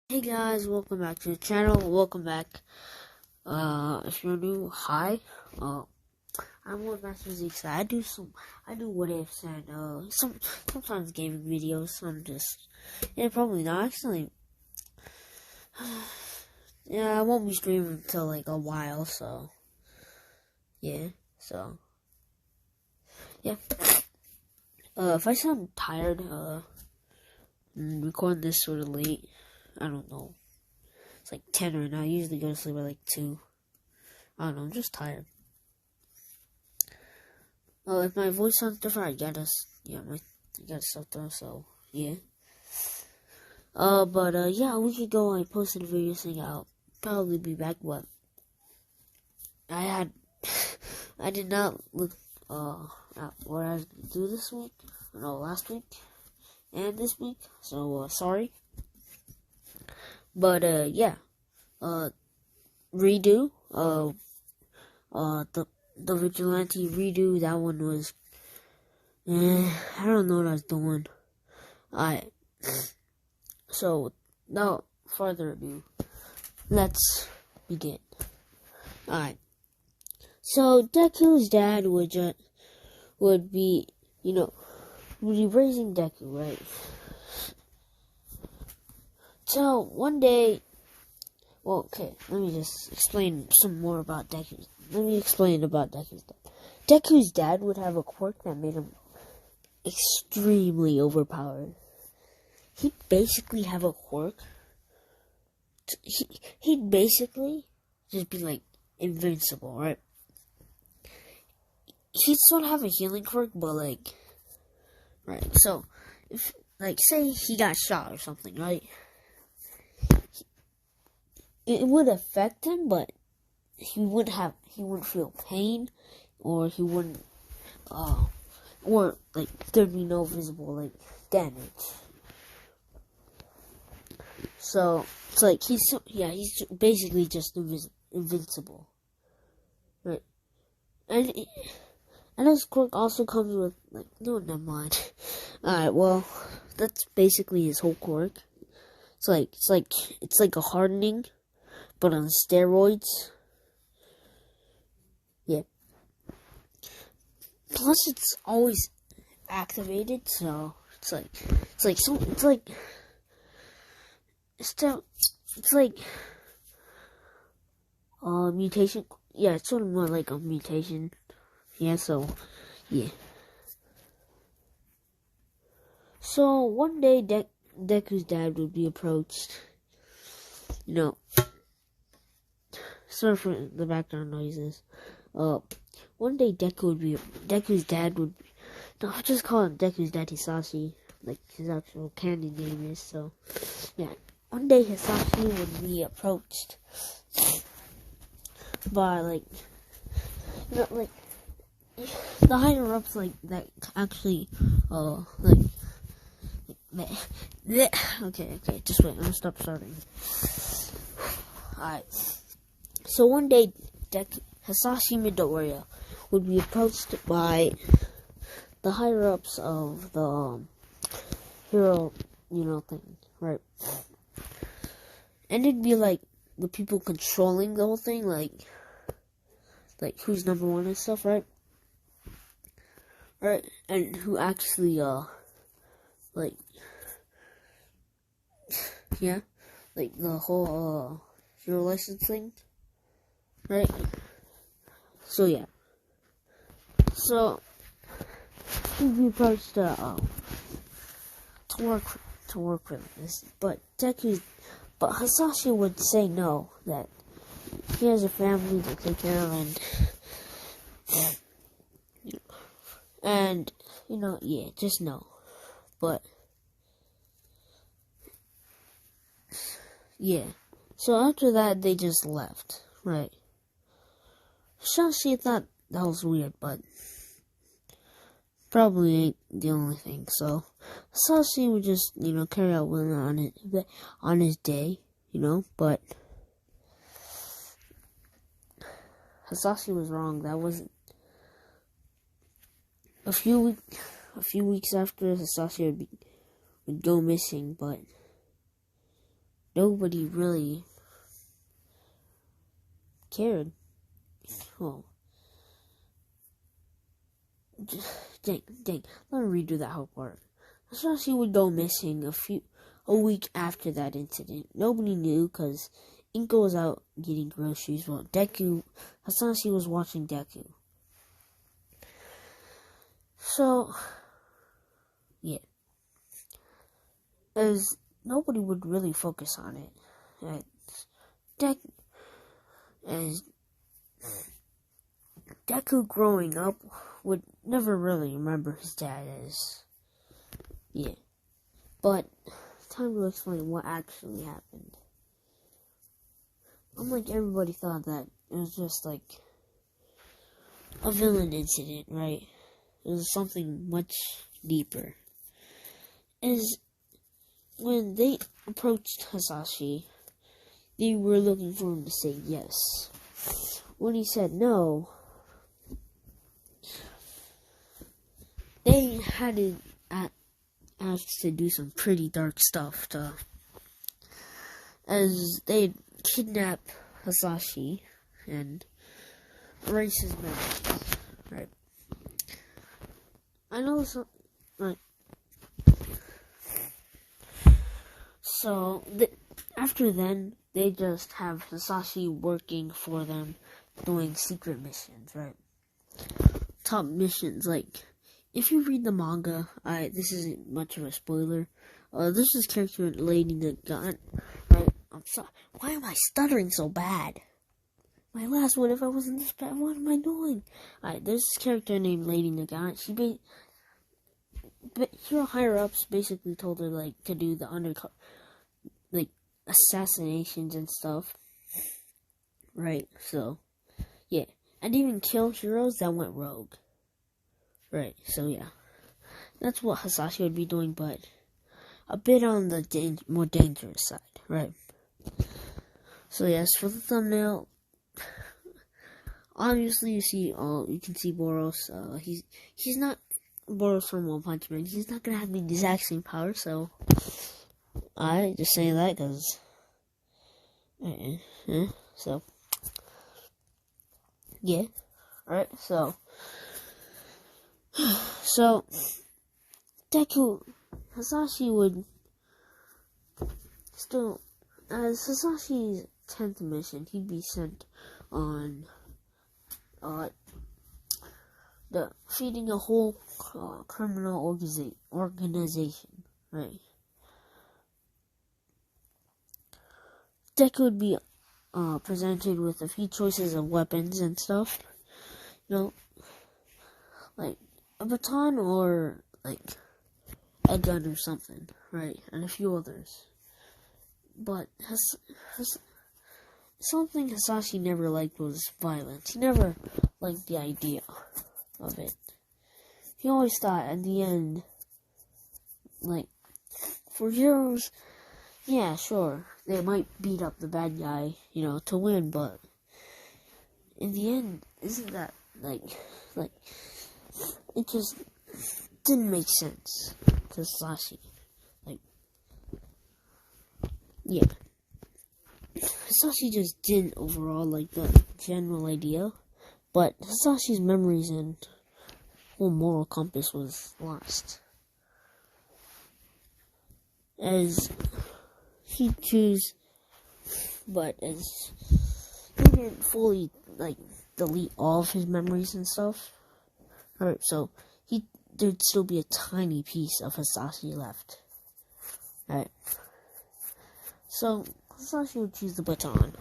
Hey guys, welcome back to the channel. Welcome back. If you're new, hi. I'm one Master Zeke. I do what ifs and sometimes gaming videos. Probably not actually. Yeah, I won't be streaming until like a while. So yeah. If I sound tired, recording this sort of late. I don't know. It's like 10 right now. I usually go to sleep at like 2. I don't know. I'm just tired. If my voice sounds different, I gotta stuff though. So yeah. Yeah, a week ago I posted a video saying I'll probably be back. But I did not look at what I was gonna do this week. No, last week and this week. So sorry. But yeah. Redo. The vigilante redo. That one was. I don't know what I was doing. So without further ado, let's begin. Alright. So Deku's dad would be raising Deku, right? So one day, let me just explain some more about Deku. Let me explain about Deku's dad. Deku's dad would have a quirk that made him extremely overpowered. He'd basically have a quirk. He'd basically just be like invincible, right? He'd still have a healing quirk, but right. So if say he got shot or something, right? It would affect him, but he wouldn't feel pain, or he wouldn't, or there'd be no visible damage. So it's he's basically just invincible, right? And his quirk also comes with no, never mind. Alright, well, that's basically his whole quirk. It's like a hardening, but on steroids. Yeah. Plus, it's always activated, so it's mutation. Yeah, it's sort of more like a mutation. Yeah, so yeah. So one day, Deku's dad would be approached. Sorry for the background noises. One day Deku's dad would be, no, I'll just call him Deku's dad Hisashi, like his actual canon name is. So yeah, one day Hisashi would be approached by the higher ups that actually okay, just wait, I'm gonna stop starting. Alright. So one day Hisashi Midoriya would be approached by the higher ups of the hero, thing, right? And it'd be the people controlling the whole thing, like who's number one and stuff, right? Right, and who actually the whole hero license thing, right? So yeah. So he'd be approached to work with this, but Hisashi would say no, that he has a family to take care of, and just no. But yeah. So after that, they just left, right? Hisashi thought that was weird, but probably ain't the only thing. So Hisashi would just carry out on his day, but Hisashi was wrong. That wasn't a few weeks after Hisashi would go missing, but nobody really cared. Well, dang, let me redo that whole part. Hasashi would go missing a week after that incident. Nobody knew because Inko was out getting groceries while Hasashi was watching Deku. So, yeah. As nobody would really focus on it. As Deku growing up would never really remember his dad as. Yeah. But, time to explain what actually happened. Unlike everybody thought that it was just like a villain incident, right? It was something much deeper. As when they approached Hasashi, they were looking for him to say yes. When he said no, they had to ask to do some pretty dark stuff as they'd kidnap Hasashi and erase his memories. Right. I know some, right. So, after then, they just have Hasashi working for them, doing secret missions, right? Top missions, like, if you read the manga, this isn't much of a spoiler, this is character Lady Nagant, right? I'm sorry, why am I stuttering so bad? My last one, if I wasn't this bad, what am I doing? There's this character named Lady Nagant, but her higher-ups basically told her, like, to do the undercover, like, assassinations and stuff. Right, so, yeah. And even kill heroes that went rogue. Right, so yeah. That's what Hasashi would be doing, but a bit on the more dangerous side, right? So yes, for the thumbnail, obviously you can see Boros. He's not Boros from One Punch Man. He's not gonna have the exact same power, so I just say that because, so yeah, alright, so Deku, Hasashi would still, as Hasashi's 10th mission, he'd be sent on feeding a whole criminal organization, right? Deku would be presented with a few choices of weapons and stuff, like a baton or like a gun or something, right? And a few others. But something Hasashi never liked was violence. He never liked the idea of it. He always thought at the end, like, for heroes, yeah, sure, they might beat up the bad guy, to win, but in the end, isn't that, like, it just didn't make sense to Hasashi. Like, yeah. Hasashi just didn't overall like the general idea, but Hasashi's memories and whole moral compass was lost. As he'd choose, but as he didn't fully, like, delete all of his memories and stuff. Alright, so there'd still be a tiny piece of Hasashi left. Alright. So, Hasashi would choose the baton.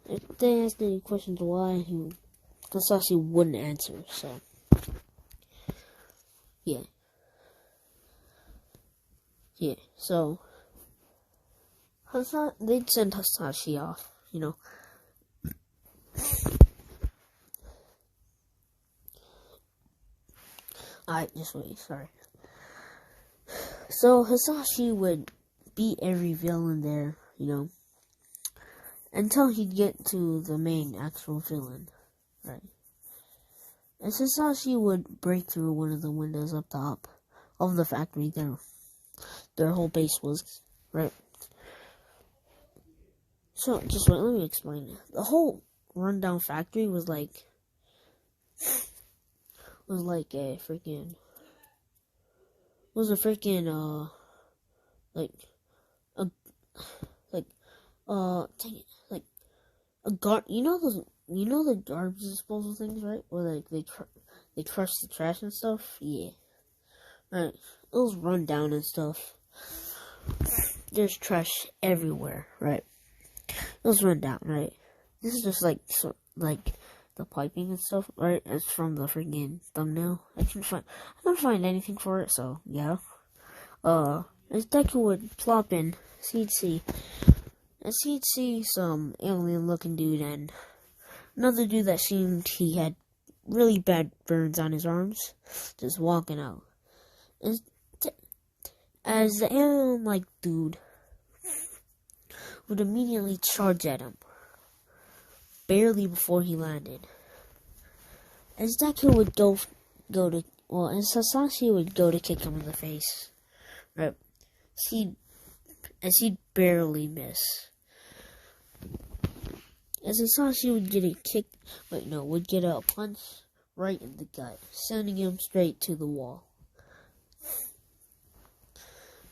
If they asked any questions why, Hasashi wouldn't answer, so. Yeah. Yeah, so. They'd send Hasashi off, just wait, sorry. So, Hasashi would beat every villain there, until he'd get to the main actual villain, right? And Hasashi would break through one of the windows up top of the factory their whole base was, right? So, just wait, let me explain. The whole rundown factory was like a freaking, like, a, like, dang it, like, you know the garbage disposal things, right? Where, like, they crush the trash and stuff? Yeah. Right. It was run down and stuff. There's trash everywhere, right? It was run down, right? This is just like the piping and stuff, right? It's from the freaking thumbnail. I couldn't find anything for it, so yeah. As Deku would plop in, he'd see some alien-looking dude and another dude that seemed he had really bad burns on his arms, just walking out. As the alien-like dude would immediately charge at him, barely before he landed. As Deku would as Sasaki would go to kick him in the face, right? He'd barely miss. As Sasaki would get a punch right in the gut, sending him straight to the wall.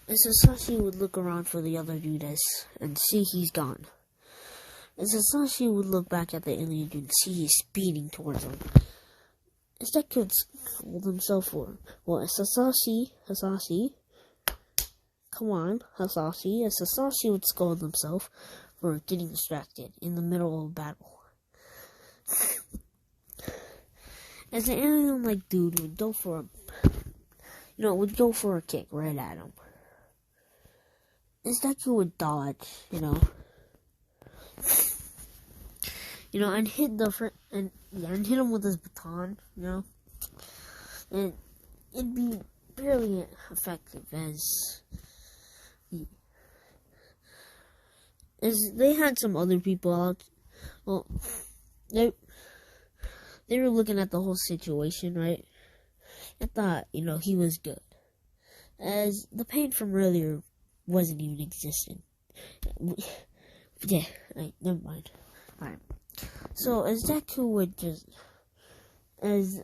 As Sasaki would look around for the other dude and see he's gone. As Sasaki would look back at the alien dude and see he's speeding towards him. As Deku would scold himself for, Hasashi, come on, Hasashi. As Hasashi would scold himself for getting distracted in the middle of a battle. As the alien-like dude would go for a kick right at him. As Deku would dodge, and hit him with his baton, and it'd be barely effective as they had some other people out. Well, they were looking at the whole situation, right? I thought, he was good, as the pain from earlier wasn't even existing. Yeah, never mind. Alright. So, as Deku would as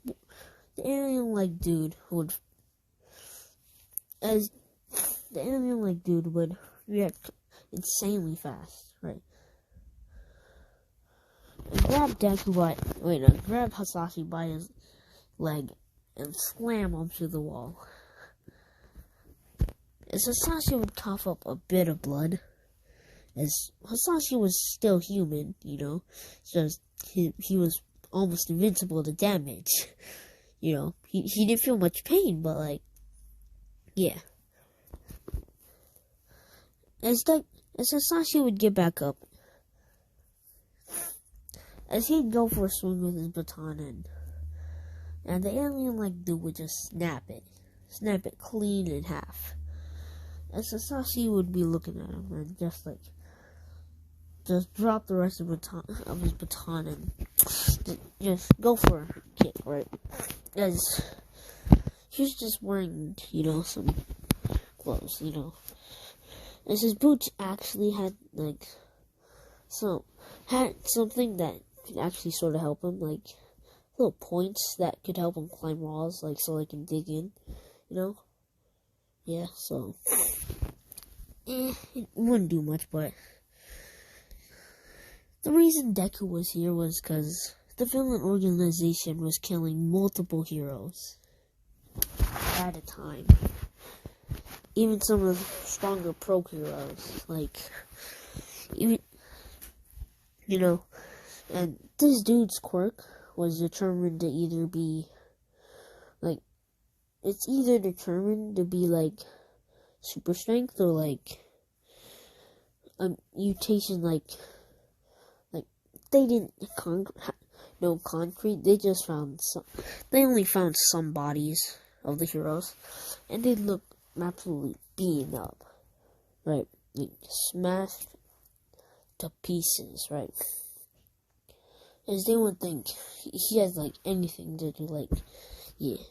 the alien-like dude would react insanely fast, right? And grab Hasashi by his leg and slam him through the wall. As Hasashi would cough up a bit of blood, as Hasashi was still human, just he was almost invincible to damage. He didn't feel much pain, but yeah. As Hasashi would get back up, as he'd go for a swing with his baton, and the alien-like dude would just snap it clean in half. As Hasashi would be looking at him and just drop the rest of his baton and just go for a kick, right? As he was just wearing, some clothes, As his boots actually had something that could actually sort of help him, little points that could help him climb walls, so he can dig in, Yeah, so it wouldn't do much, but the reason Deku was here was because the villain organization was killing multiple heroes at a time. Even some of the stronger pro heroes, and this dude's quirk was determined to either be, it's either determined to be, super strength or, a mutation, they didn't know concrete, they just they only found some bodies of the heroes, and they look absolutely beaten up, right? Smashed to pieces, right? As they would think he has anything to do, yeah.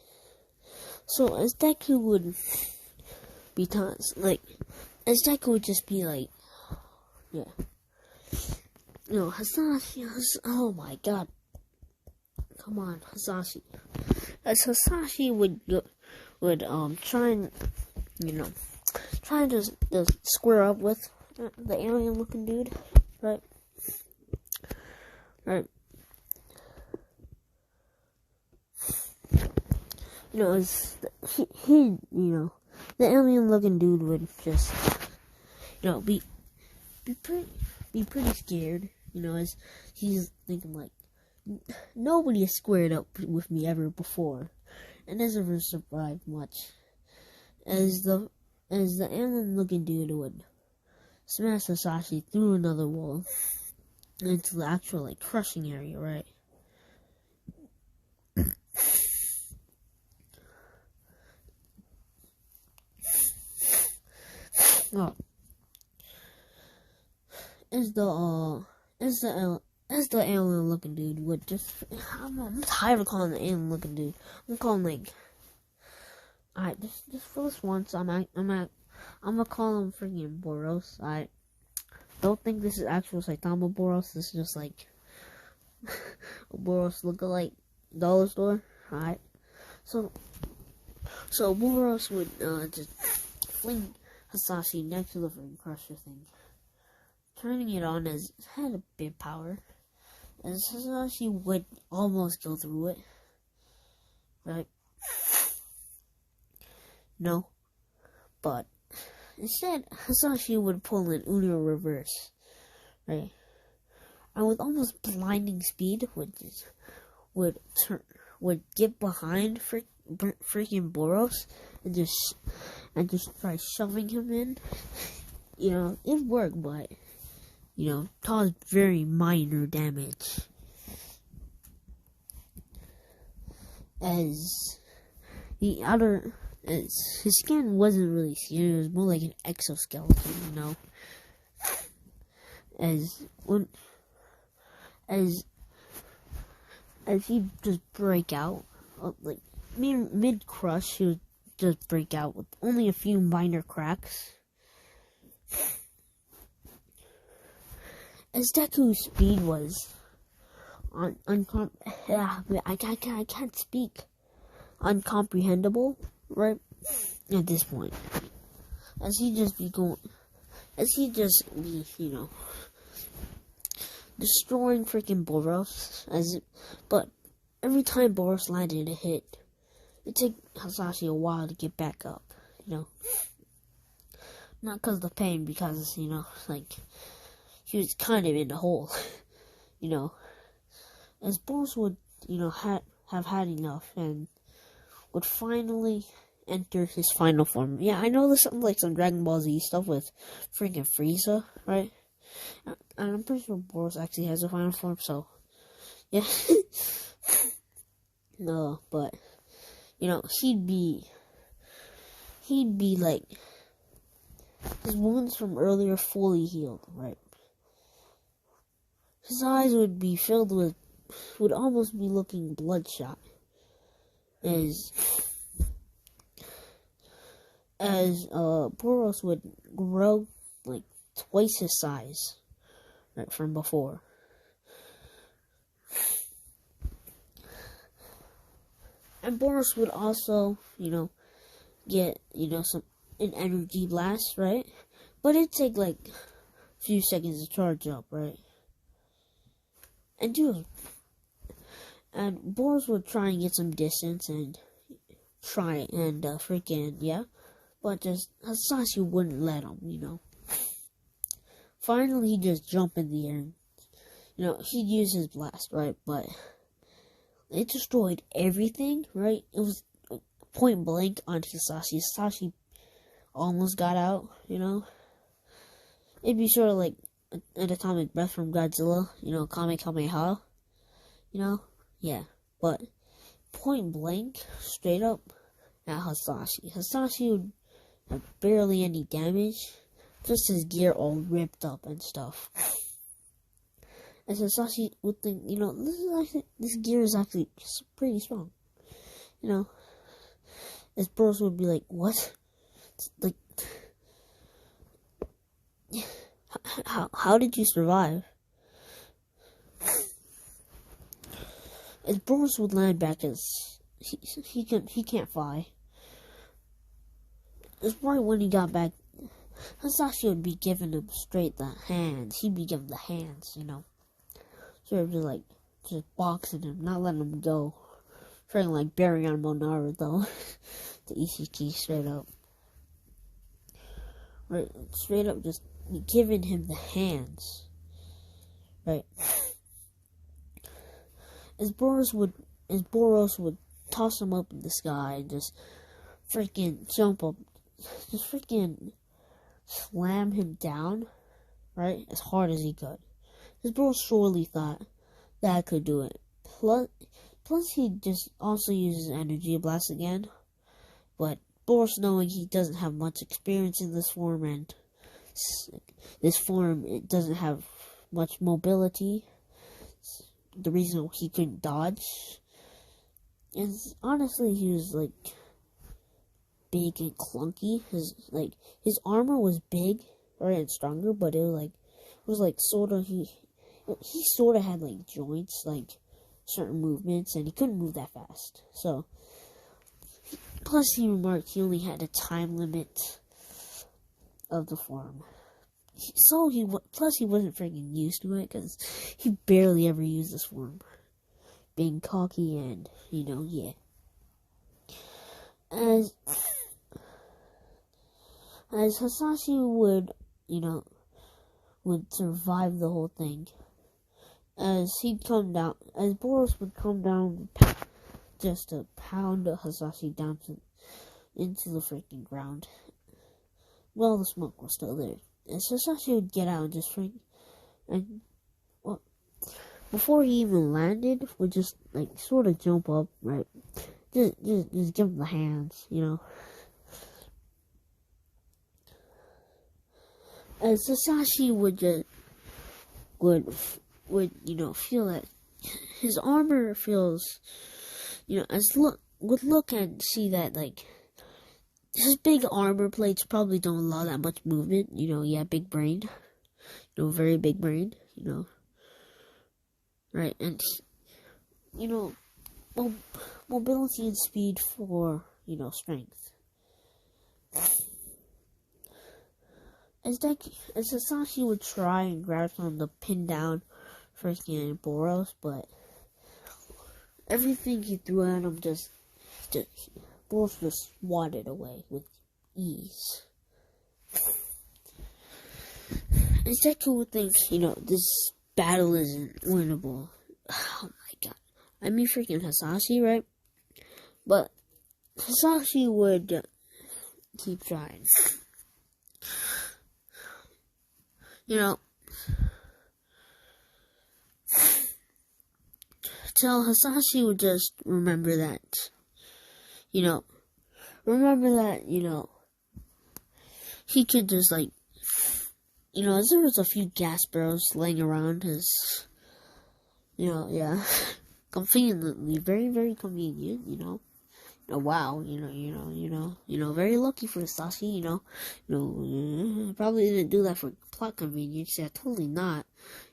So as Deku would be as Deku would just be yeah. Oh my god. Come on, Hasashi. As Hasashi would try and, try to square up with the alien looking dude, right? Right. The alien looking dude would just, be pretty scared, as he's thinking like, nobody has squared up with me ever before, and has ever survived much. As the alien looking dude would smash Hasashi through another wall into the actual crushing area, right? Oh. As the alien looking dude would just, I'm tired of calling the alien looking dude. I'm calling alright, just for this once, I'm gonna call him freaking Boros. I don't think this is actual Saitama Boros. This is just a Boros lookalike dollar store. Alright, so Boros would just fling Hasashi next to the freaking crusher thing, turning it on as it had a bit of power, as Hasashi would almost go through it, right? No, but instead Hasashi would pull an Uno reverse, right? And with almost blinding speed would get behind freaking Boros and just try shoving him in. It worked, but caused very minor damage. As his skin wasn't really skin, it was more like an exoskeleton, As he'd just break out, mid crush, he would just break out with only a few minor cracks. As Deku's speed was I can't speak, uncomprehendable, right? At this point, as he just be destroying freaking Boros, but every time Boros landed a hit, it took Hasashi a while to get back up, not because of the pain, because, he was kind of in the hole, as Boros would, have had enough, and would finally enter his final form. Yeah, I know this sounds like some Dragon Ball Z stuff with freaking Frieza, right? And I'm pretty sure Boros actually has a final form, so, yeah. No, but, he'd be like, his wounds from earlier fully healed, right? His eyes would be filled would almost be looking bloodshot. As Boros would grow twice his size, right, from before. And Boros would also, get, an energy blast, right? But it'd take a few seconds to charge up, right? And Boros would try and get some distance and but just Hasashi wouldn't let him, Finally, he'd just jump in the air and, he'd use his blast, right? But it destroyed everything, right? It was point blank on Hasashi. Hasashi almost got out, It'd be sort of like an atomic breath from Godzilla, Kamehameha, Yeah, but point blank, straight up at Hasashi. Hasashi would have barely any damage, just his gear all ripped up and stuff. As Hasashi would think, this gear is actually pretty strong, As Boros would be like, what? How did you survive? as Boros would land back as he can't fly. It's right when he got back, Hasashi would be giving him straight the hands. He'd be giving the hands, sort of just boxing him, not letting him go. Trying like Barry on Naruto, the Ishiki straight up. Right, straight up just giving him the hands. Right. As Boros would toss him up in the sky and just freaking jump up, just freaking slam him down, right, as hard as he could. As Boros surely thought that could do it. Plus he just also uses energy blast again, but Boros, knowing he doesn't have much experience in this form, and this form, it doesn't have much mobility, the reason he couldn't dodge is honestly he was like big and clunky. His armor was big, right, and stronger, but it was like sort of he sort of had like joints, like certain movements, and he couldn't move that fast. So plus he remarked he only had a time limit of the form. Plus he wasn't freaking used to it, because he barely ever used this form. Being cocky and, yeah. As Hasashi would survive the whole thing. As Boros would come down just to pound Hasashi down into the freaking ground. Well, the smoke was still there. And Hasashi would get out and just before he even landed, would just sort of jump up, right? Just give him the hands, As Hasashi would feel that his armor feels, would look and see that his big armor plates probably don't allow that much movement, big brain, very big brain, right, and, mobility and speed for, strength. As Hasashi would try and grab him to pin down freaking Boros, but everything he threw at him Boros just swatted away with ease. And Deku would think, this battle isn't winnable. Oh my god. I mean freaking Hasashi, right? But Hasashi would keep trying. Till Hasashi would just remember that, he could just, as there was a few gas barrels laying around his, conveniently, very, very convenient, wow, very lucky for Hasashi, probably didn't do that for plot convenience, yeah, totally not,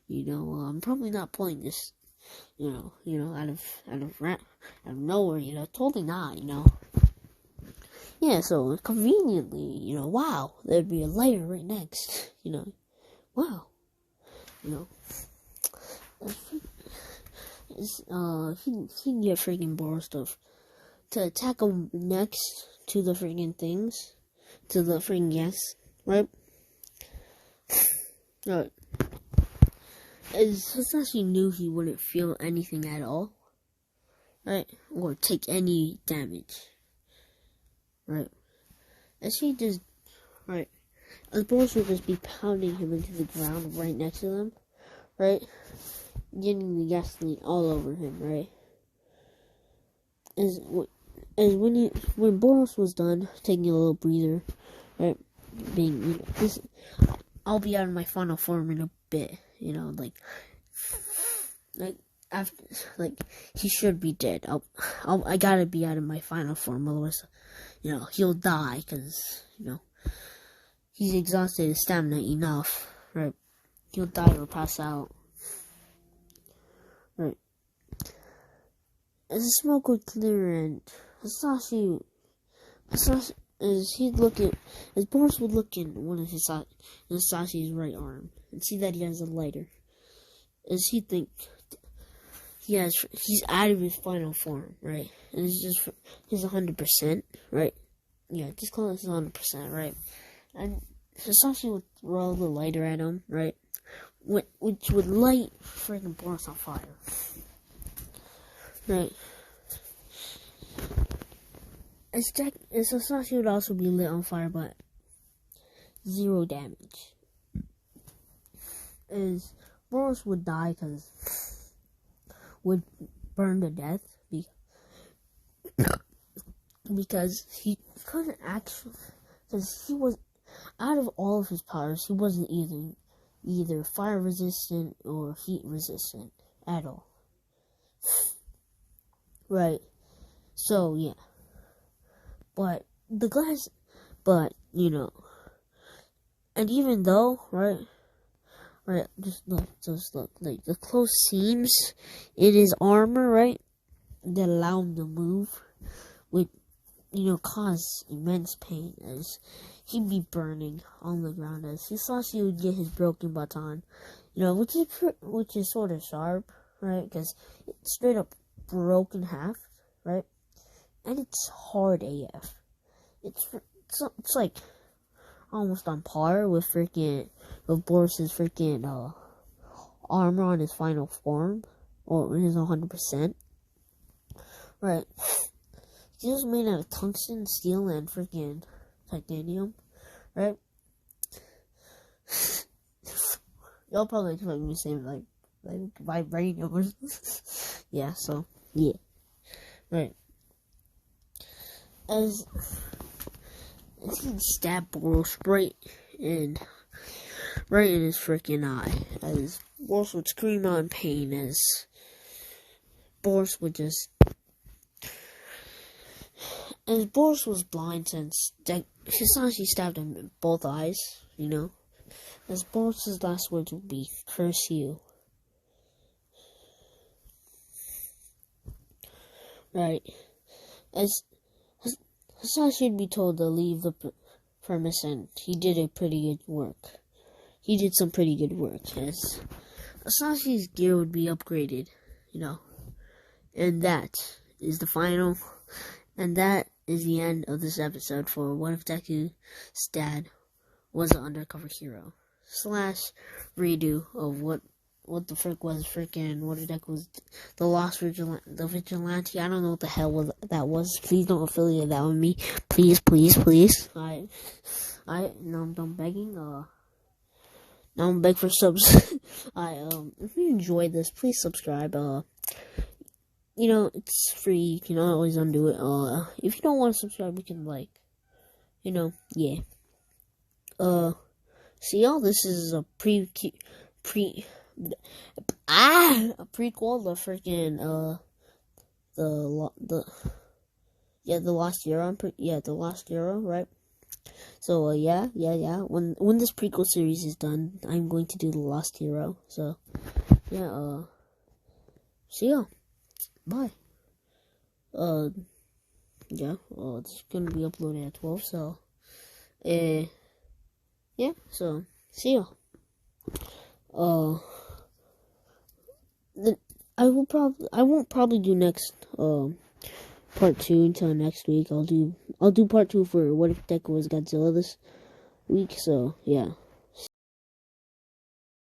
I'm probably not pulling this, out of nowhere, totally not, yeah, so conveniently, wow, there'd be a lighter right next, wow, he can get freaking Boros stuff to attack him next to the freaking things, to the freaking gas, right? Right. As Hasashi knew he wouldn't feel anything at all, right? Or take any damage, right? As Boros would just be pounding him into the ground right next to them, right? Getting the gasoline all over him, right? When Boros was done taking a little breather, right? I'll be out of my final form in a bit, after, he should be dead. I gotta be out of my final form, otherwise, he'll die, because, he's exhausted his stamina enough, right? He'll die or pass out, right? as the smoke would clear and Hisashi as Boris would look in one of Hisashi's right arm and see that he has a lighter. As he think he's out of his final form, right? And he's 100%, right? Yeah, just call it 100%, right? And Hisashi would roll the lighter at him, right? Which would light freaking Boris on fire. Right. As Hisashi would also be lit on fire, but 0 damage. As Boris would die would burn to death because he couldn't actually, because he was out of all of his powers, he wasn't either fire resistant or heat resistant at all. Right. So yeah. But and even though, right, just look, like the close seams in his armor, right, that allow him to move would, cause immense pain as he'd be burning on the ground as Hisashi would get his broken baton, which is sort of sharp, right, because it's straight up broke in half, right, and it's hard AF. It's like almost on par with Boris's freaking armor on his final form, or his 100%. Right. He was made out of tungsten, steel, and freaking titanium. Right. Y'all probably expect me to say like vibranium or yeah. So yeah. Right. As he stabbed Boros right in his freaking eye, as Boros would scream out in pain, as Boros was blind since Hisashi stabbed him in both eyes, as Boros' last words would be, "Curse you." Right. As Hisashi would be told to leave the premise, and he did some pretty good work, as Hisashi's gear would be upgraded, and that is the final, and that is the end of this episode for What If Deku's dad was an undercover hero / redo of what the frick was freaking What If Deku was the vigilante. I don't know what the hell that was. Please don't affiliate that with me. Please. I'm done begging. Now I'm begging for subs. If you enjoyed this, please subscribe. It's free. You can always undo it. If you don't want to subscribe, you can yeah. See y'all. This is a prequel to freaking the Lost Hero. The Lost Hero, right? So yeah. When this prequel series is done, I'm going to do the Lost Hero. So yeah, see ya. Bye. It's gonna be uploaded at 12. So yeah. So see ya. I won't probably do next part 2 until next week. I'll do part 2 for What If Deku was Godzilla this week. So yeah.